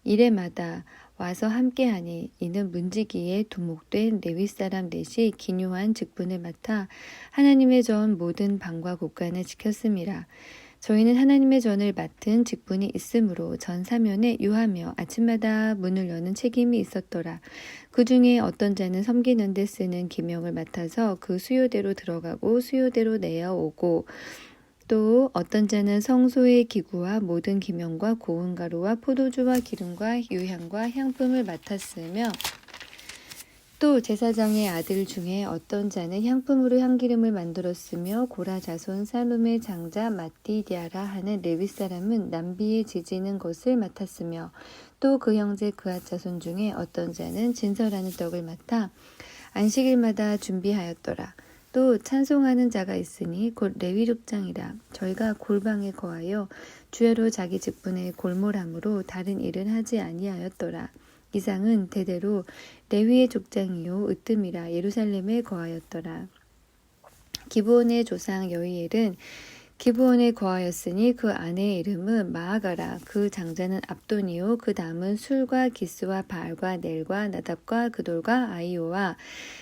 이래마다 와서 함께하니 이는 문지기에 두목된 레위 사람 넷이 기묘한 직분을 맡아 하나님의 전 모든 방과 곳간을 지켰음이라. 저희는 하나님의 전을 맡은 직분이 있으므로 전 사면에 유하며 아침마다 문을 여는 책임이 있었더라. 그 중에 어떤 자는 섬기는 데 쓰는 기명을 맡아서 그 수요대로 들어가고 수요대로 내어오고 또 어떤 자는 성소의 기구와 모든 기명과 고운 가루와 포도주와 기름과 유향과 향품을 맡았으며 또 제사장의 아들 중에 어떤 자는 향품으로 향기름을 만들었으며 고라 자손 살룸의 장자 마띠디아라 하는 레위 사람은 남비에 지지는 것을 맡았으며 또 그 형제 그앗 자손 중에 어떤 자는 진설하는 떡을 맡아 안식일마다 준비하였더라. 또 찬송하는 자가 있으니 곧 레위 족장이라. 저희가 골방에 거하여 주야로 자기 직분에 골몰함으로 다른 일은 하지 아니하였더라. 이상은 대대로 레위의 족장이요 으뜸이라 예루살렘에 거하였더라. 기브온의 조상 여이엘은 기브온에 거하였으니 그 아내의 이름은 마아가라. 그 장자는 압돈이요 그 다음은 술과 기스와 바알과 넬과 나답과 그돌과 아이오와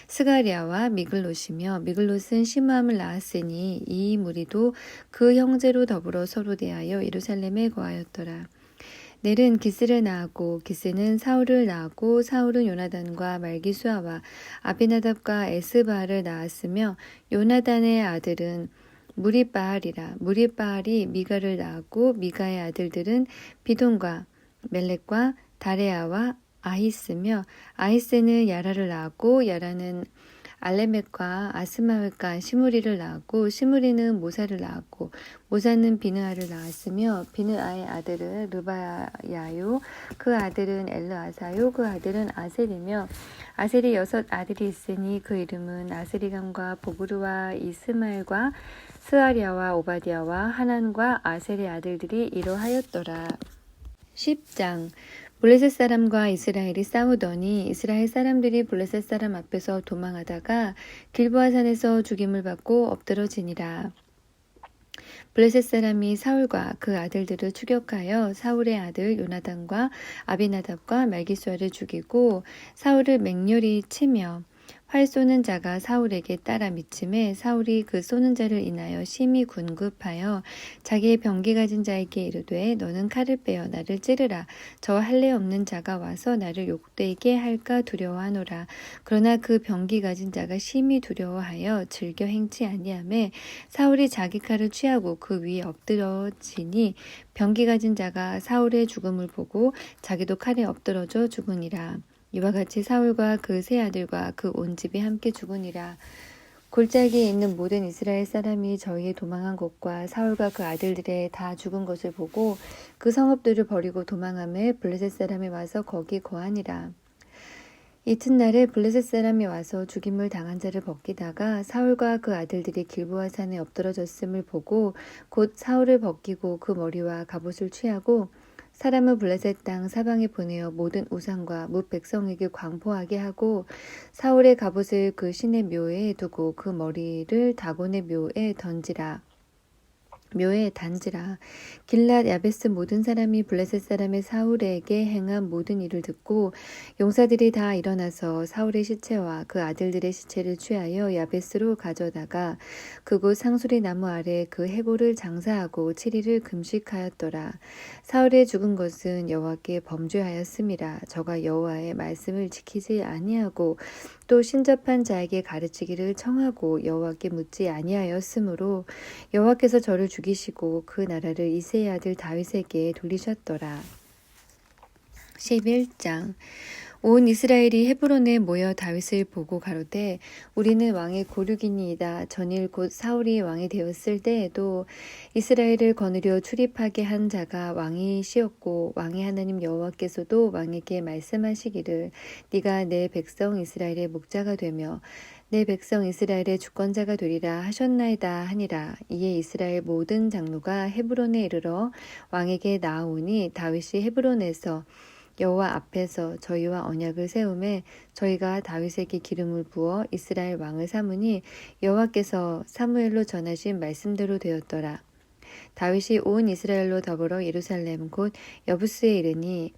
스가리아와 미글롯이며 미글롯은 시므함을 낳았으니 이 무리도 그 형제로 더불어 서로 대하여 예루살렘에 거하였더라. 넬은 기스를 낳았고 기스는 사울을 낳았고 사울은 요나단과 말기수아와 아비나답과 에스바알을 낳았으며 요나단의 아들은 무리바알이라. 무리바알이 미가를 낳았고 미가의 아들들은 비돈과 멜렉과 다레아와 아히스며 아히스는 야라를 낳았고 야라는 알레멕과 아스마웻과 시므리를 낳았고 시므리는 모사를 낳았고 모사는 비느아를 낳았으며 비느아의 아들은 르바야요 그 아들은 엘르아사요 그 아들은 아셀이며 아셀이 6 아들이 있으니 그 이름은 아스리감과 보그르와 이스마엘과 스아리아와 오바디아와 하난과 아셀의 아들들이 이러하였더라. 10장 블레셋 사람과 이스라엘이 싸우더니 이스라엘 사람들이 블레셋 사람 앞에서 도망하다가 길보아산에서 죽임을 받고 엎드러지니라. 블레셋 사람이 사울과 그 아들들을 추격하여 사울의 아들 요나단과 아비나답과 말기수아를 죽이고 사울을 맹렬히 치며 활 쏘는 자가 사울에게 따라 미침에 사울이 그 쏘는 자를 인하여 심히 군급하여 자기의 병기 가진 자에게 이르되 너는 칼을 빼어 나를 찌르라. 저 할례 없는 자가 와서 나를 욕되게 할까 두려워하노라. 그러나 그 병기 가진 자가 심히 두려워하여 즐겨 행치 아니하매 사울이 자기 칼을 취하고 그 위에 엎드러지니 병기 가진 자가 사울의 죽음을 보고 자기도 칼에 엎드러져 죽으니라. 이와 같이 사울과 그 세 아들과 그 온 집이 함께 죽으니라. 골짜기에 있는 모든 이스라엘 사람이 저희의 도망한 곳과 사울과 그 아들들의 다 죽은 것을 보고 그 성읍들을 버리고 도망하며 블레셋 사람이 와서 거기 거하니라. 이튿날에 블레셋 사람이 와서 죽임을 당한 자를 벗기다가 사울과 그 아들들이 길보아산에 엎드러졌음을 보고 곧 사울을 벗기고 그 머리와 갑옷을 취하고 사람을 블레셋 땅 사방에 보내어 모든 우상과 뭇 백성에게 광포하게 하고 사울의 갑옷을 그 신의 묘에 두고 그 머리를 다곤의 묘에 단지라. 길랏 야베스 모든 사람이 블레셋 사람의 사울에게 행한 모든 일을 듣고 용사들이 다 일어나서 사울의 시체와 그 아들들의 시체를 취하여 야베스로 가져다가 그곳 상수리 나무 아래 그 해골을 장사하고 7일을 금식하였더라. 사울의 죽은 것은 여호와께 범죄하였음이라. 저가 여호와의 말씀을 지키지 아니하고 또 신접한 자에게 가르치기를 청하고 여호와께 묻지 아니하였으므로 여호와께서 저를 죽이시고 그 나라를 이새의 아들 다윗에게 돌리셨더라. 11장 온 이스라엘이 헤브론에 모여 다윗을 보고 가로되 우리는 왕의 고륙이니이다. 전일 곧 사울이 왕이 되었을 때에도 이스라엘을 거느려 출입하게 한 자가 왕이시었고 왕의 하나님 여호와께서도 왕에게 말씀하시기를 네가 내 백성 이스라엘의 목자가 되며 내 백성 이스라엘의 주권자가 되리라 하셨나이다 하니라. 이에 이스라엘 모든 장로가 헤브론에 이르러 왕에게 나아오니 다윗이 헤브론에서 여호와 앞에서 저희와 언약을 세우매 저희가 다윗에게 기름을 부어 이스라엘 왕을 삼으니 여호와께서 사무엘로 전하신 말씀대로 되었더라. 다윗이 온 이스라엘로 더불어 예루살렘 곧 여부스에 이르니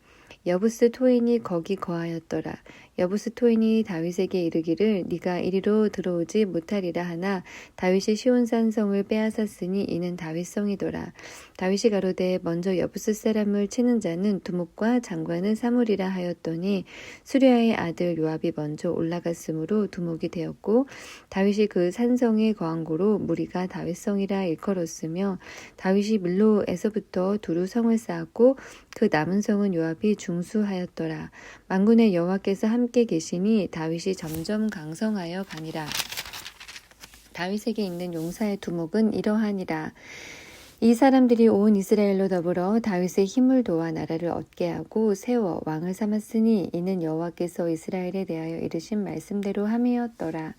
여부스 토인이 거기 거하였더라. 여부스 토인이 다윗에게 이르기를 네가 이리로 들어오지 못하리라 하나 다윗이 시온산 성을 빼앗았으니 이는 다윗성이더라. 다윗이 가로되 먼저 여부스 사람을 치는 자는 두목과 장관은 사무리라 하였더니 수리아의 아들 요압이 먼저 올라갔으므로 두목이 되었고 다윗이 그 산성에 거한 고로 무리가 다윗성이라 일컬었으며 다윗이 밀로에서부터 두루 성을 쌓았고 그 남은 성은 요압이 중수하였더라. 만군의 여호와께서 함께 계시니 다윗이 점점 강성하여 가니라. 다윗에게 있는 용사의 두목은 이러하니라. 이 사람들이 온 이스라엘로 더불어 다윗의 힘을 도와 나라를 얻게 하고 세워 왕을 삼았으니 이는 여호와께서 이스라엘에 대하여 이르신 말씀대로 함이었더라.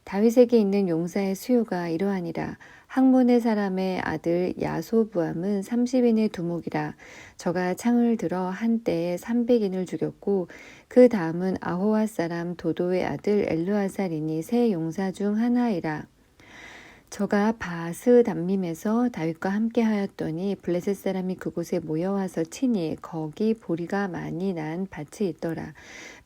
다윗에게 있는 용사의 수요가 이러하니라. 학몬의 사람의 아들 야소부암은 30인의 두목이라. 저가 창을 들어 한때에 300인을 죽였고 그 다음은 아호와 사람 도도의 아들 엘르아살이니 세 용사 중 하나이라. 저가 바스 담림에서 다윗과 함께 하였더니 블레셋 사람이 그곳에 모여와서 치니 거기 보리가 많이 난 밭이 있더라.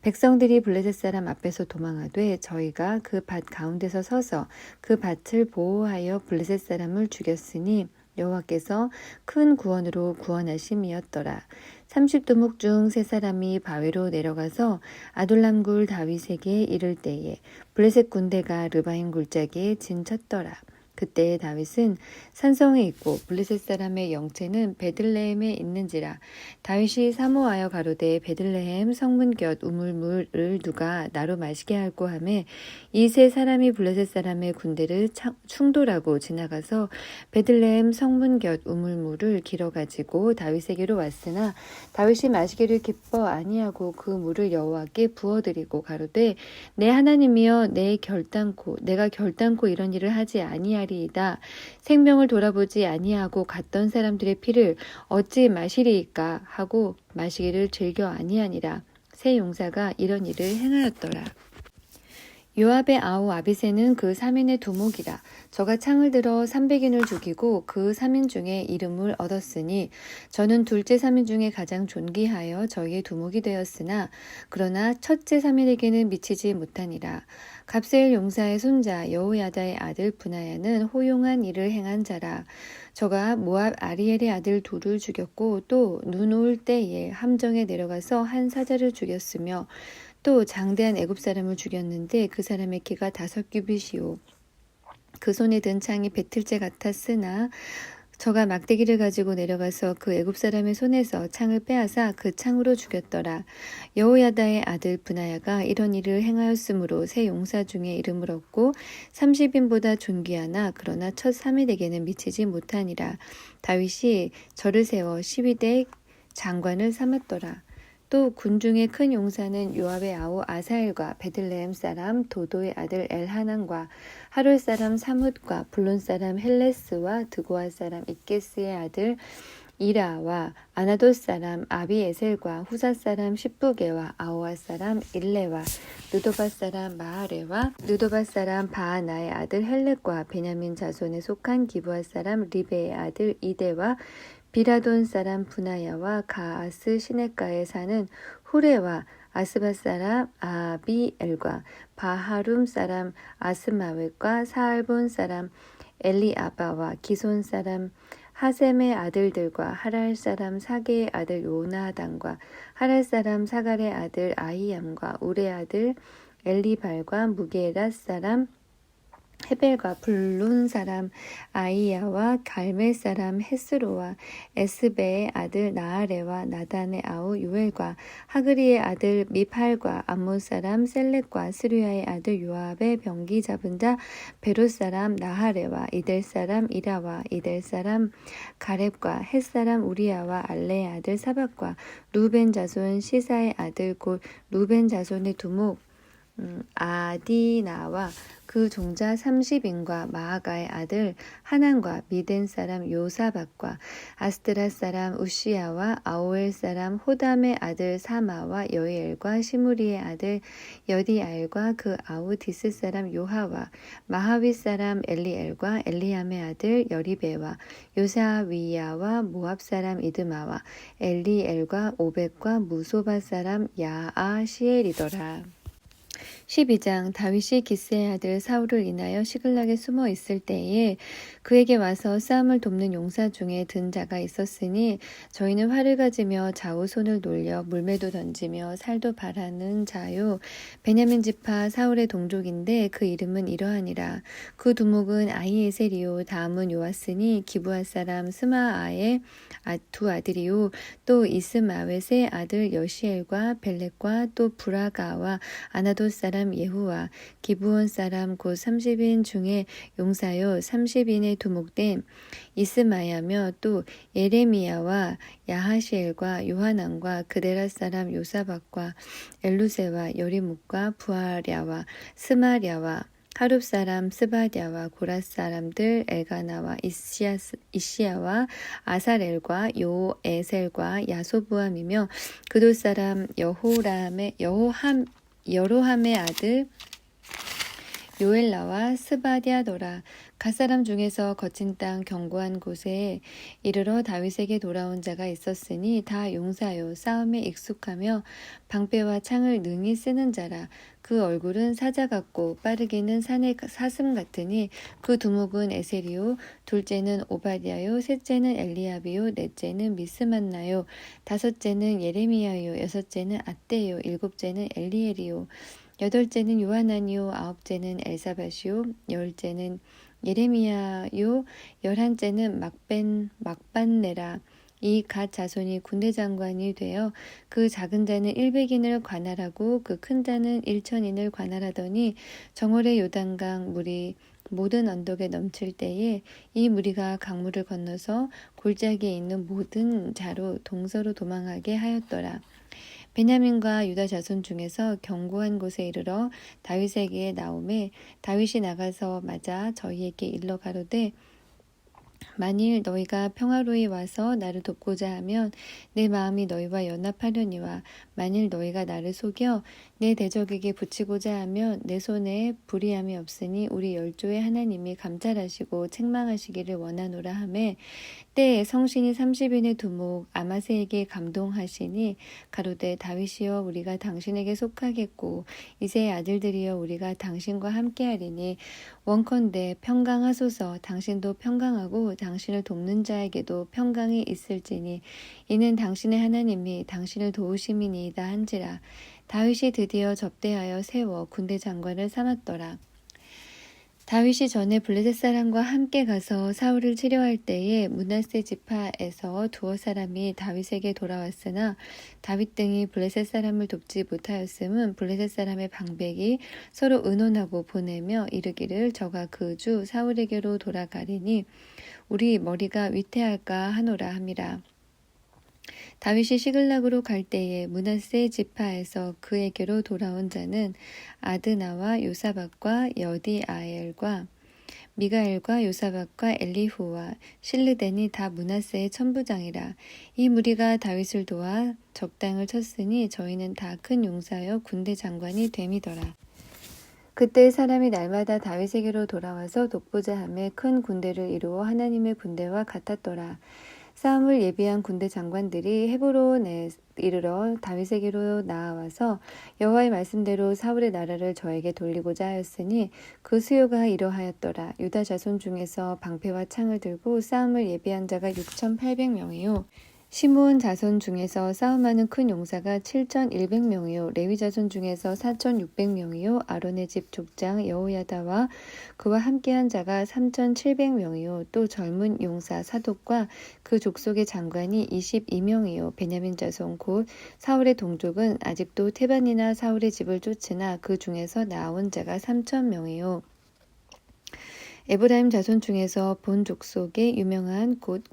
백성들이 블레셋 사람 앞에서 도망하되 저희가 그 밭 가운데서 서서 그 밭을 보호하여 블레셋 사람을 죽였으니 여호와께서 큰 구원으로 구원하심이었더라. 30두목 중 세 사람이 바위로 내려가서 아둘람 굴 다윗에게 이를 때에 블레셋 군대가 르바임 굴짜기에 진쳤더라. 그때 다윗은 산성에 있고 블레셋 사람의 영체는 베들레헴에 있는지라. 다윗이 사모하여 가로되 베들레헴 성문 곁 우물물을 누가 나로 마시게 할고 하매 이 세 사람이 블레셋 사람의 군대를 충돌하고 지나가서 베들레헴 성문 곁 우물물을 길어가지고 다윗에게로 왔으나 다윗이 마시기를 기뻐 아니하고 그 물을 여호와께 부어드리고 가로되 내 하나님이여 내가 결단코 이런 일을 하지 아니하리이다. 생명을 돌아보지 아니하고 갔던 사람들의 피를 어찌 마시리이까 하고 마시기를 즐겨 아니하니라. 세 용사가 이런 일을 행하였더라. 요압의 아우 아비새는 그 3인의 두목이라. 저가 창을 들어 300인을 죽이고 그 3인 중에 이름을 얻었으니 저는 둘째 3인 중에 가장 존귀하여 저희의 두목이 되었으나 그러나 첫째 3인에게는 미치지 못하니라. 갑세엘 용사의 손자 여호야다의 아들 브나야는 호용한 일을 행한 자라. 저가 모압 아리엘의 아들 둘을 죽였고 또 눈 올 때에 함정에 내려가서 한 사자를 죽였으며 또 장대한 애굽 사람을 죽였는데 그 사람의 키가 5규빗이요 그 손에 든 창이 배틀째 같았으나 저가 막대기를 가지고 내려가서 그 애굽 사람의 손에서 창을 빼앗아 그 창으로 죽였더라. 여호야다의 아들 브나야가 이런 일을 행하였으므로 세 용사 중에 이름을 얻고 30인보다 존귀하나 그러나 첫 3인에게는 미치지 못하니라. 다윗이 저를 세워 12대 장관을 삼았더라. 또 군중의 큰 용사는 요압의 아우 아사엘과 베들레헴 사람 도도의 아들 엘하난과 하롤 사람 사뭇과 블론 사람 헬레스와 드고아 사람 이게스의 아들 이라와 아나돗 사람 아비에셀과 후사 사람 십부게와 아호와 사람 일레와 느도밧 사람 마하레와 느도밧 사람 바하나의 아들 헬렉과 베냐민 자손에 속한 기브아 사람 리베의 아들 이데와 비라돈 사람 분하야와 가아스 시냇가에 사는 후레와 아스밧 사람 아비엘과 바하룸 사람 아스마웻과 사알본 사람 엘리아바와 기손 사람 하셈의 아들들과 하랄 사람 사게의 아들 요나단과 하랄 사람 사갈의 아들 아히암과 우레 아들 엘리발과 무게라 사람 헤벨과 블룬 사람 아이야와 갈멜 사람 헤스로와 에스베의 아들 나아레와 나단의 아우 요엘과 하그리의 아들 미팔과 암몬 사람 셀렉과 스루야의 아들 요압의 병기 잡은 자 베롯 사람 나하레와 이델 사람 이라와 이델 사람 가렙과 헷 사람 우리야와 알레의 아들 사박과 루벤 자손 시사의 아들 곧 루벤 자손의 두목 아디나와 그 종자 30인과 마아가의 아들 하난과 미덴 사람 요사박과 아스드라 사람 우시야와 아오엘 사람 호담의 아들 사마와 여이엘과 시무리의 아들 여디알과 그 아우 디스 사람 요하와 마하위 사람 엘리엘과 엘리암의 아들 여리베와 요사위야와 모압 사람 이드마와 엘리엘과 오벳과 무소바 사람 야아시엘이더라. 12장 다윗이 기스의 아들 사울을 인하여 시글락에 숨어 있을 때에 그에게 와서 싸움을 돕는 용사 중에 든 자가 있었으니 저희는 활을 가지며 좌우 손을 놀려 물매도 던지며 살도 바라는 자요 베냐민 지파 사울의 동족인데 그 이름은 이러하니라. 그 두목은 아히에셀이요 다음은 요아스니 기브아 사람 스마아의 두 아들이요 또 이스마웻의 아들 여시엘과 벨렉과 또 브라가와 아나돗 사람 예후와 기브온 사람 곧 30인 중에 용사요 30인의 두목된 이스마야며 또 예레미야와 야하시엘과 요하난과 그데라 사람 요사박과 엘루세와 여리묵과 부하랴와 스마랴와 하룹 사람 스바디아와 고랏 사람들 엘가나와 이시야와 아살엘과 요에셀과 야소부암이며 그돌 사람 여로함의 아들 요엘라와 스바디아더라. 갓사람 중에서 거친 땅 견고한 곳에 이르러 다윗에게 돌아온 자가 있었으니 다 용사요 싸움에 익숙하며 방패와 창을 능히 쓰는 자라. 그 얼굴은 사자 같고 빠르게는 산의 사슴 같으니 그 두목은 에셀이요 둘째는 오바댜요 셋째는 엘리압이요 넷째는 미스만나요 다섯째는 예레미야요 여섯째는 앗대요 일곱째는 엘리엘이요 여덟째는 요하나니요 아홉째는 엘사밧이요 열째는 예레미야요 열한째는 막반네라. 이 갓 자손이 군대 장관이 되어 그 작은 자는 100인을 관할하고 그 큰 자는 1000인을 관할하더니 정월의 요단강 물이 모든 언덕에 넘칠 때에 이 무리가 강물을 건너서 골짜기에 있는 모든 자로 동서로 도망하게 하였더라. 베냐민과 유다 자손 중에서 견고한 곳에 이르러 다윗에게 나오매 다윗이 나가서 맞아 저희에게 일러 가로되 만일 너희가 평화로이 와서 나를 돕고자 하면 내 마음이 너희와 연합하려니와 만일 너희가 나를 속여 내 대적에게 붙이고자 하면 내 손에 불의함이 없으니 우리 열조의 하나님이 감찰하시고 책망하시기를 원하노라 하매 때에 성신이 30인의 두목 아마세에게 감동하시니 가로되 다윗이여 우리가 당신에게 속하겠고 이새의 아들들이여 우리가 당신과 함께하리니 원컨대 평강하소서. 당신도 평강하고 당신을 돕는 자에게도 평강이 있을지니 이는 당신의 하나님이 당신을 도우심이니이다 한지라. 다윗이 드디어 접대하여 세워 군대 장관을 삼았더라. 다윗이 전에 블레셋 사람과 함께 가서 사울을 치려할 때에 므낫세 지파에서 두어 사람이 다윗에게 돌아왔으나 다윗 등이 블레셋 사람을 돕지 못하였음은 블레셋 사람의 방백이 서로 의논하고 보내며 이르기를 저가 그 주 사울에게로 돌아가리니 우리 머리가 위태할까 하노라 함이라. 다윗이 시글락으로 갈 때에 므낫세 지파에서 그에게로 돌아온 자는 아드나와 요사박과 여디아엘과 미가엘과 요사박과 엘리후와 실르덴이 다 므낫세의 천부장이라. 이 무리가 다윗을 도와 적당을 쳤으니 저희는 다 큰 용사여 군대 장관이 됨이더라. 그때 사람이 날마다 다윗에게로 돌아와서 돕고자 하며 큰 군대를 이루어 하나님의 군대와 같았더라. 싸움을 예비한 군대 장관들이 헤브론에 이르러 다윗에게로 나아와서 여호와의 말씀대로 사울의 나라를 저에게 돌리고자 하였으니 그 수요가 이러하였더라. 유다 자손 중에서 방패와 창을 들고 싸움을 예비한 자가 6,800명이요 시므온 자손 중에서 싸움하는 큰 용사가 7,100명이요 레위 자손 중에서 4,600명이요 아론의 집 족장 여호야다와 그와 함께한 자가 3,700명이요 또 젊은 용사 사독과 그 족속의 장관이 22명이요 베냐민 자손 곧 사울의 동족은 아직도 테반이나 사울의 집을 쫓으나 그 중에서 나온 자가 3,000명이요 에브라임 자손 중에서 본 족속의 유명한 곧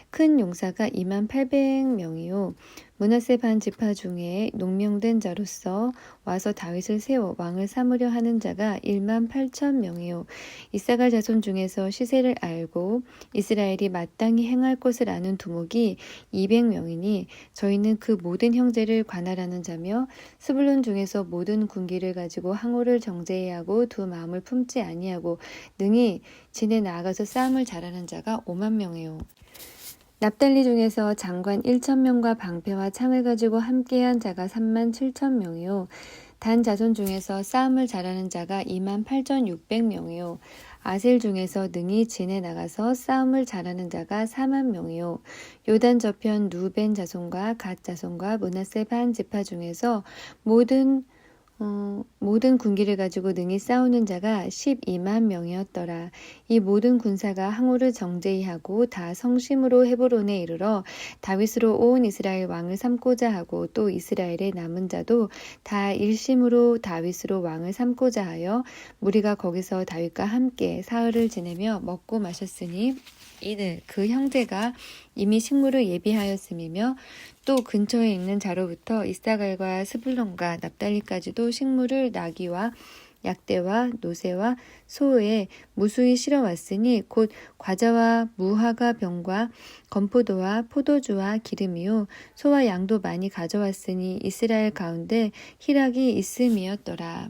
큰 용사가 28,000명이요 므낫세 반 지파 중에 농명된 자로서 와서 다윗을 세워 왕을 삼으려 하는 자가 18,000명이요 이사갈 자손 중에서 시세를 알고 이스라엘이 마땅히 행할 것을 아는 두목이 200명이니 저희는 그 모든 형제를 관할하는 자며 스불론 중에서 모든 군기를 가지고 항우를 정죄하고 두 마음을 품지 아니하고 능히 진에 나아가서 싸움을 잘하는 자가 50,000명이요 납달리 중에서 장관 1,000명과 방패와 창을 가지고 함께한 자가 37,000명이요. 단 자손 중에서 싸움을 잘하는 자가 28,600명이요. 아셀 중에서 능히 진에 나가서 싸움을 잘하는 자가 40,000명이요. 요단 저편 누벤 자손과 갓 자손과 므낫세 반 지파 중에서 모든 군기를 가지고 능히 싸우는 자가 12만 명이었더라. 이 모든 군사가 항우를 정제히 하고 다 성심으로 헤브론에 이르러 다윗으로 온 이스라엘 왕을 삼고자 하고 또 이스라엘의 남은 자도 다 일심으로 다윗으로 왕을 삼고자 하여 무리가 거기서 다윗과 함께 사흘을 지내며 먹고 마셨으니 이는 그 형제가 이미 식물을 예비하였음이며 또 근처에 있는 자로부터 이사갈과 스불론과 납달리까지도 식물을 나귀와 약대와 노새와 소에 무수히 실어왔으니 곧 과자와 무화과 병과 건포도와 포도주와 기름이요 소와 양도 많이 가져왔으니 이스라엘 가운데 희락이 있음이었더라.